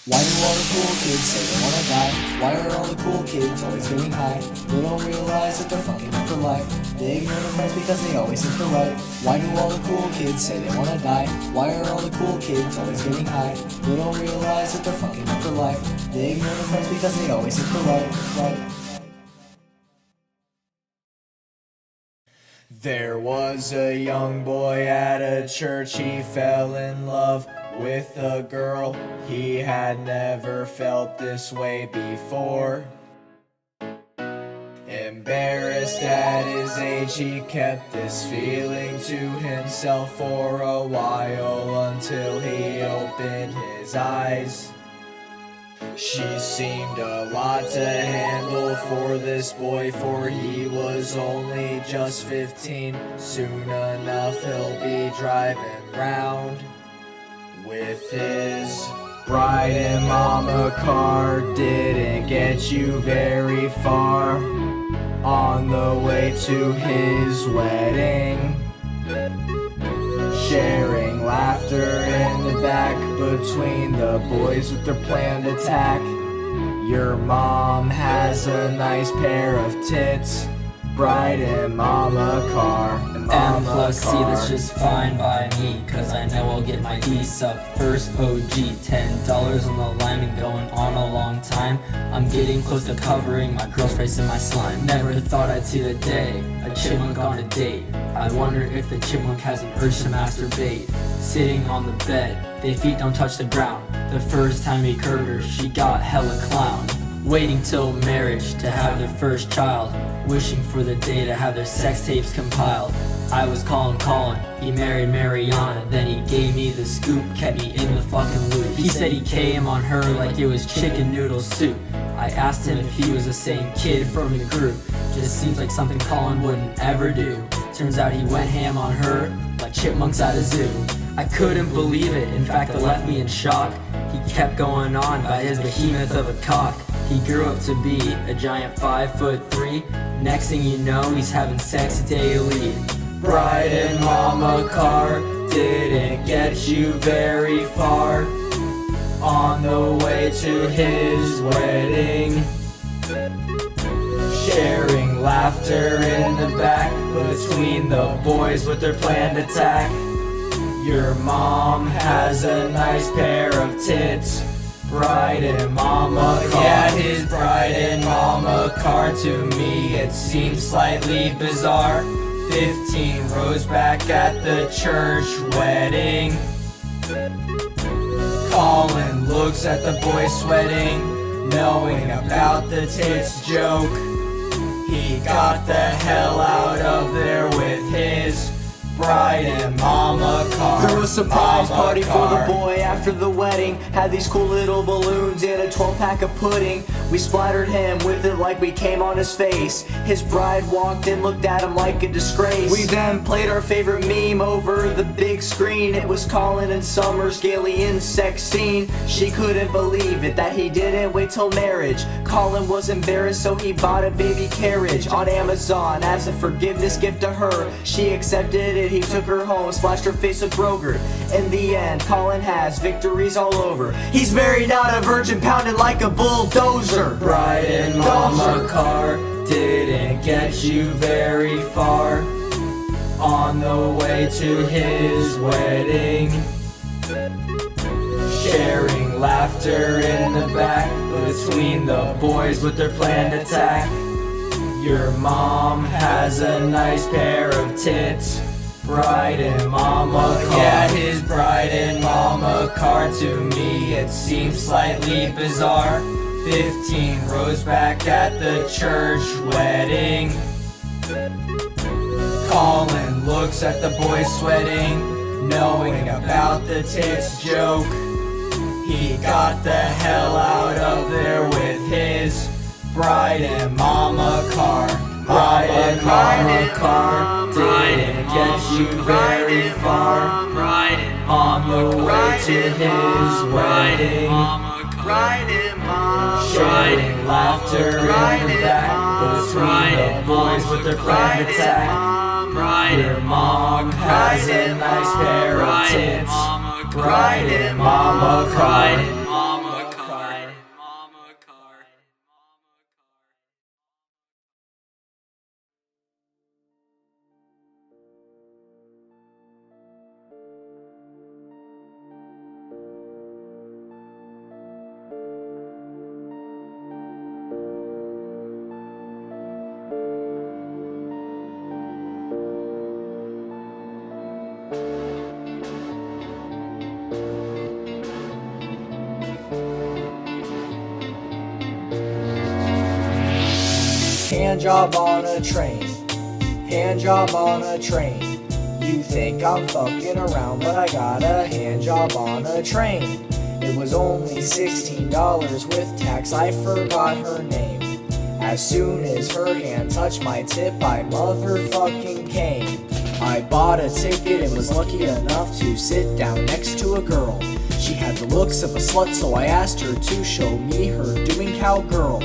Why do all the cool kids say they wanna die? Why are all the cool kids always getting high? They don't realize that they're fucking up their life. They ignore their friends because they always think they're right. Why do all the cool kids say they wanna die? Why are all the cool kids always getting high? They don't realize that they're fucking up their life. They ignore their friends because they always think they're right. There was a young boy at a church, he fell in love with a girl. He had never felt this way before. Embarrassed at his age, he kept this feeling to himself for a while until he opened his eyes. She seemed a lot to handle for this boy, for he was only just 15. Soon enough he'll be driving round with his bride and mama car. Didn't get you very far on the way to his wedding. Sharing laughter in the back between the boys with their planned attack. Your mom has a nice pair of tits, bride and mama car. M plus C, that's just fine by me, cause I know I'll get my D's up first. OG, $10 on the line, been going on a long time. I'm getting close to covering my girl's face in my slime. Never thought I'd see the day a chipmunk on a date. I wonder if the chipmunk has an urge to masturbate. Sitting on the bed, their feet don't touch the ground. The first time he curved her, she got hella clown. Waiting till marriage to have their first child. Wishing for the day to have their sex tapes compiled. I was calling Colin, he married Mariana. Then he gave me the scoop, kept me in the fucking loop. He said he came on her like it was chicken noodle soup. I asked him if he was the same kid from the group. Just seems like something Colin wouldn't ever do. Turns out he went ham on her like like chipmunks at a zoo. I couldn't believe it, in fact it left me in shock. He kept going on by his behemoth of a cock. He grew up to be a giant 5'3". Next thing you know, he's having sex daily. Bride and mama car didn't get you very far on the way to his wedding. Sharing laughter in the back between the boys with their planned attack. Your mom has a nice pair of tits. Bride and mama car. Yeah, his bride and mama car. To me it seems slightly bizarre. 15 rows back at the church wedding. Colin looks at the boy sweating, knowing about the tits joke. He got the hell out of there with his bride and mama car. Threw a surprise mama party car. for the boy after the wedding. Had these cool little balloons and a 12-pack of pudding. We splattered him with it like we came on his face. His bride walked in, looked at him like a disgrace. We then played our favorite meme over the big screen. It was Colin and Summer's alien sex scene. She couldn't believe it that he didn't wait till marriage. Colin was embarrassed, so he bought a baby carriage on Amazon as a forgiveness gift to her. She accepted it, he took her home, splashed her face with Broger. In the end, Colin has victories all over. He's married, not a virgin, pounded like a bulldozer. Bride and mama car didn't get you very far on the way to his wedding. Sharing laughter in the back between the boys with their planned attack. Your mom has a nice pair of tits. Bride and mama car. Yeah, his bride and mama car. To me it seems slightly bizarre. 15 rows back at the church wedding. Colin looks at the boy sweating, knowing about the tits joke. He got the hell out of there with his bride and mama car. Bride and mama car didn't get you very far on the way to his wedding. Sharing laughter in the back between the boys with their planned attack. Your mom has a nice pair of tits. Bride and mama car. Handjob on a train, handjob on a train. You think I'm fucking around, but I got a handjob on a train. It was only $16 with tax, I forgot her name. As soon as her hand touched my tip, I motherfucking came. I bought a ticket and was lucky enough to sit down next to a girl. She had the looks of a slut, so I asked her to show me her doing cowgirl.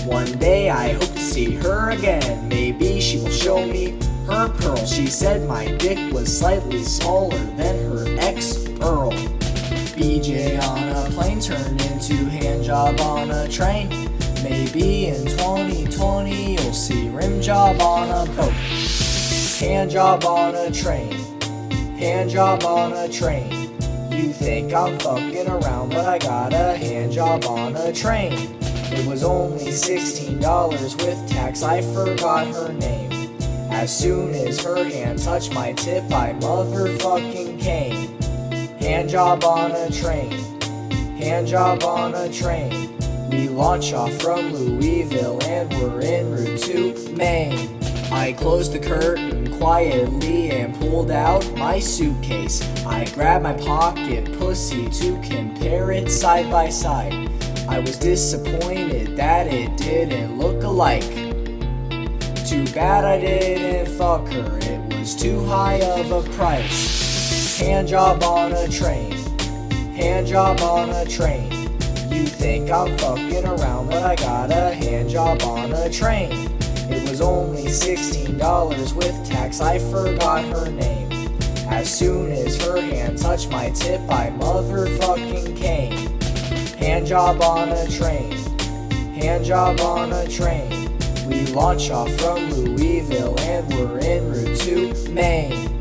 One day I hope to see her again, maybe she will show me her pearl. She said my dick was slightly smaller than her ex-Earl. BJ on a plane turned into handjob on a train. Maybe in 2020 you'll see rimjob on a boat. Handjob on a train, handjob on a train. You think I'm fucking around, but I got a handjob on a train. It was only $16 with tax, I forgot her name. As soon as her hand touched my tip, I motherfucking came. Handjob on a train, handjob on a train. We launch off from Louisville and we're en route to Maine. I closed the curtain quietly and pulled out my suitcase. I grabbed my pocket pussy to compare it side by side. I was disappointed that it didn't look alike. Too bad I didn't fuck her, it choose too high of a price. Handjob on a train, handjob on a train. You think I'm fucking around, but I got a handjob on a train. It was only $16 with tax, I forgot her name. As soon as her hand touched my tip, I motherfucking came. Handjob on a train, handjob on a train. We launch off from Louisville and we're en route to Maine.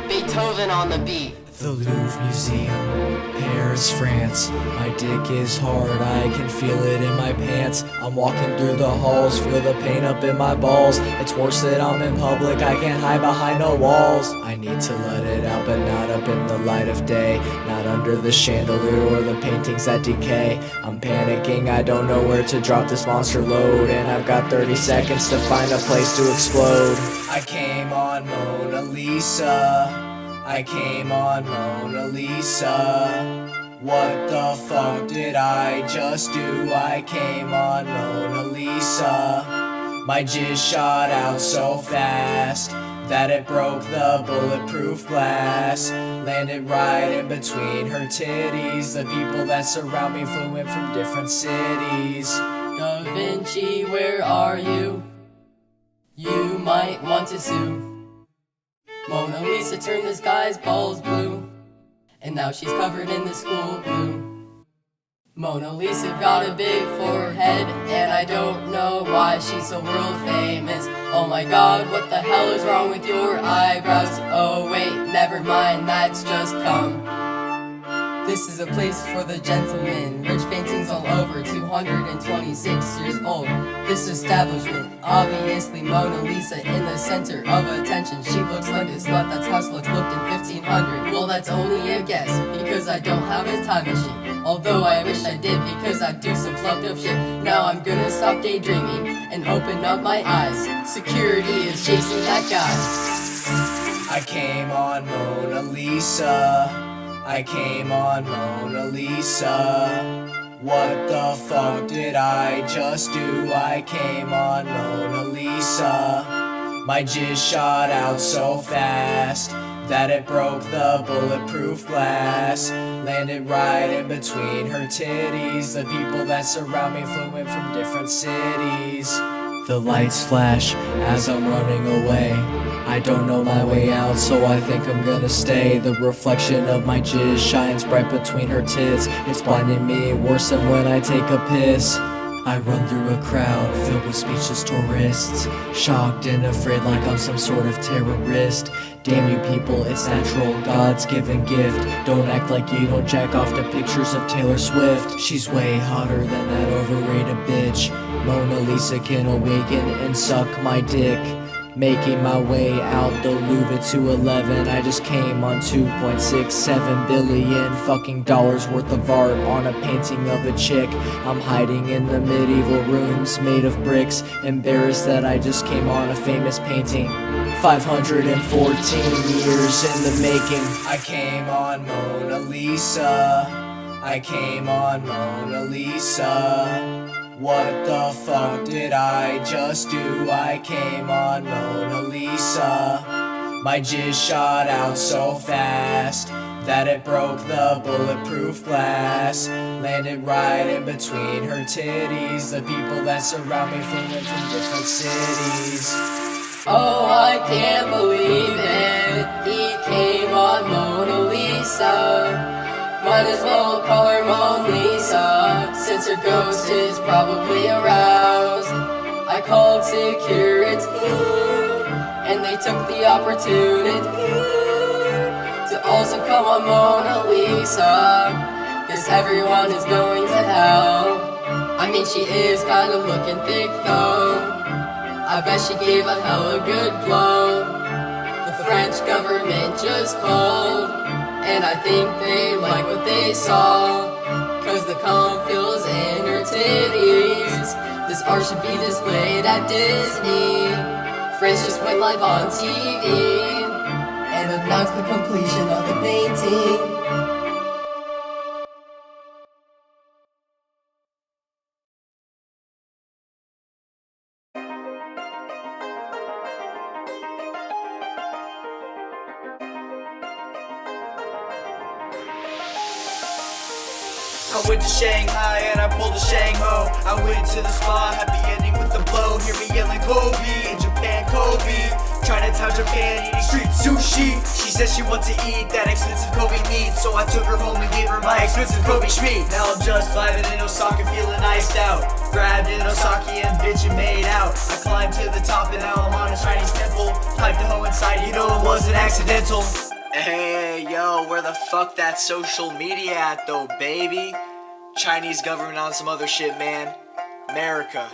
Beethoven on the beat. The Louvre Museum, Paris, France. My dick is hard, I can feel it in my pants. I'm walking through the halls, feel the pain up in my balls. It's worse that I'm in public, I can't hide behind no walls. I need to let it out, but not up in the light of day. Not under the chandelier or the paintings that decay. I'm panicking, I don't know where to drop this monster load. And I've got 30 seconds to find a place to explode. I came on Mona Lisa, I came on Mona Lisa. What the fuck did I just do? I came on Mona Lisa. My jizz shot out so fast that it broke the bulletproof glass. Landed right in between her titties. The people that surround me flew in from different cities. Da Vinci, where are you? You might want to sue. Mona Lisa turned this guy's balls blue, and now she's covered in the school blue. Mona Lisa got a big forehead, and I don't know why she's so world famous. Oh my god, what the hell is wrong with your eyebrows? Oh wait, never mind, that's just cum. This is a place for the gentlemen. Rich paintings all over, 226 years old. This establishment, obviously Mona Lisa in the center of attention. She looks like a slut that's how sluts looked in 1500. Well, that's only a guess, because I don't have a time machine. Although I wish I did, because I'd do some fucked up shit. Now I'm gonna stop daydreaming and open up my eyes. Security is chasing that guy. I came on Mona Lisa, I came on Mona Lisa. What the fuck did I just do? I came on Mona Lisa. My jizz shot out so fast that it broke the bulletproof glass. Landed right in between her titties. The people that surround me flew in from different cities. The lights flash as I'm running away. I don't know my way out, so I think I'm gonna stay. The reflection of my jizz shines bright between her tits. It's blinding me worse than when I take a piss. I run through a crowd filled with speechless tourists, shocked and afraid like I'm some sort of terrorist. Damn you people, it's natural, God's given gift. Don't act like you don't jack off to pictures of Taylor Swift. She's way hotter than that overrated bitch. Mona Lisa can awaken and suck my dick. Making my way out the Louvre to 11. I just came on 2.67 billion fucking dollars worth of art on a painting of a chick. I'm hiding in the medieval rooms made of bricks, embarrassed that I just came on a famous painting. 514 years in the making. I came on Mona Lisa, I came on Mona Lisa. What the fuck did I just do? I came on Mona Lisa. My jizz shot out so fast that it broke the bulletproof glass. Landed right in between her titties. The people that surround me flew in from different cities. Oh, I can't believe it. He came on Mona Lisa. Might as well call her Mona Lisa, since her ghost is probably aroused. I called security and they took the opportunity to also call my Mona Lisa, 'cause everyone is going to hell. I mean, she is kinda looking thick though. I bet she gave a hella good blow. The French government just called, and I think they like what they saw, 'cause the cum fills in her titties. This art should be displayed at Disney. Friends just went live on TV and announced the completion of the painting. I went to Shanghai and I pulled a Shang-Ho. I went to the spa, happy ending with the blow. Hear me yelling Kobe, in Japan Kobe. Chinatown, Japan, eating street sushi. She said she wants to eat that expensive Kobe meat, so I took her home and gave her my expensive Kobe schmeat. Now I'm just vibing in Osaka, feeling iced out. Grabbed in Osaka and bitch and made out. I climbed to the top and now I'm on a Chinese temple. Piped a hoe inside, you know it wasn't accidental. Hey, yo, where the fuck that social media at though, baby? Chinese government on some other shit, man. America.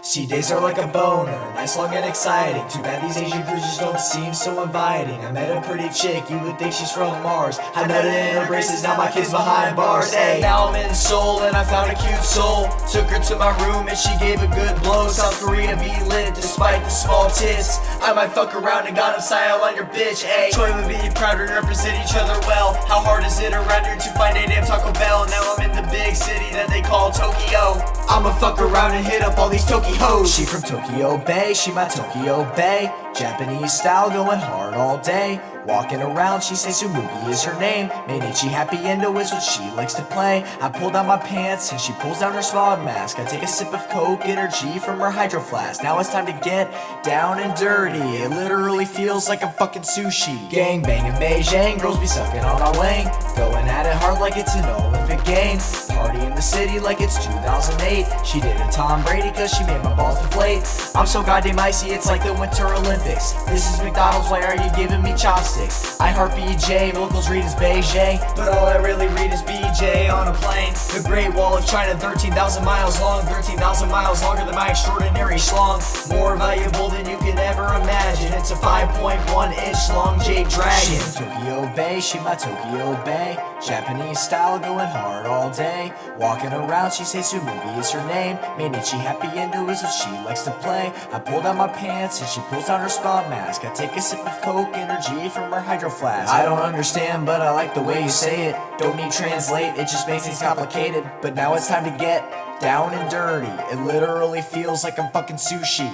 See, days are like a boner, nice, long, and exciting. Too bad these Asian cruisers don't seem so inviting. I met a pretty chick, you would think she's from Mars. I met her in her braces, now my kid's behind bars. Hey, now I'm in Seoul and I found a cute soul. Took her to my room and she gave a good blow. South Korea be lit despite the small tits. I might fuck around and got him style on your bitch. Hey, Choi would be proud to represent each other well. How hard is it around here to find a damn Taco Bell? Now I'm in the big city that they call Tokyo. I'ma fuck around and hit up all these Toki hoes. She from Tokyo Bay, she my Tokyo Bay. Japanese style going hard all day. Walking around, she says Sumugi is her name. Mainichi Happy Endo is what she likes to play. I pull down my pants and she pulls down her smog mask. I take a sip of Coke, energy from her hydro flask. Now it's time to get down and dirty. It literally feels like a fucking sushi. Gang bang in Beijing, girls be sucking on our wang. Going at it hard like it's an Olympic game. Party in the city like it's 2008. She did a Tom Brady cause she made my balls deflate. I'm so goddamn icy, it's like the Winter Olympics. This is McDonald's, why are you giving me chopsticks? I heart BJ, locals read as Beijing, but all I really read is BJ on a plane. The Great Wall of China, 13,000 miles long, 13,000 miles longer than my extraordinary schlong. More valuable than you could ever imagine. It's a 5.1 inch long jade dragon. She from Tokyo Bay, she my Tokyo Bay. Japanese style going hard all day. Walking around, she says Sumugi is her name. Mainichi Happy Endo is what she likes to play. I pull down my pants and she pulls down her spa mask. I take a sip of Coke, energy from her hydro flask. I don't understand, but I like the way you say it. Don't need translate, it just makes things complicated. But now it's time to get down and dirty. It literally feels like I'm fucking sushi.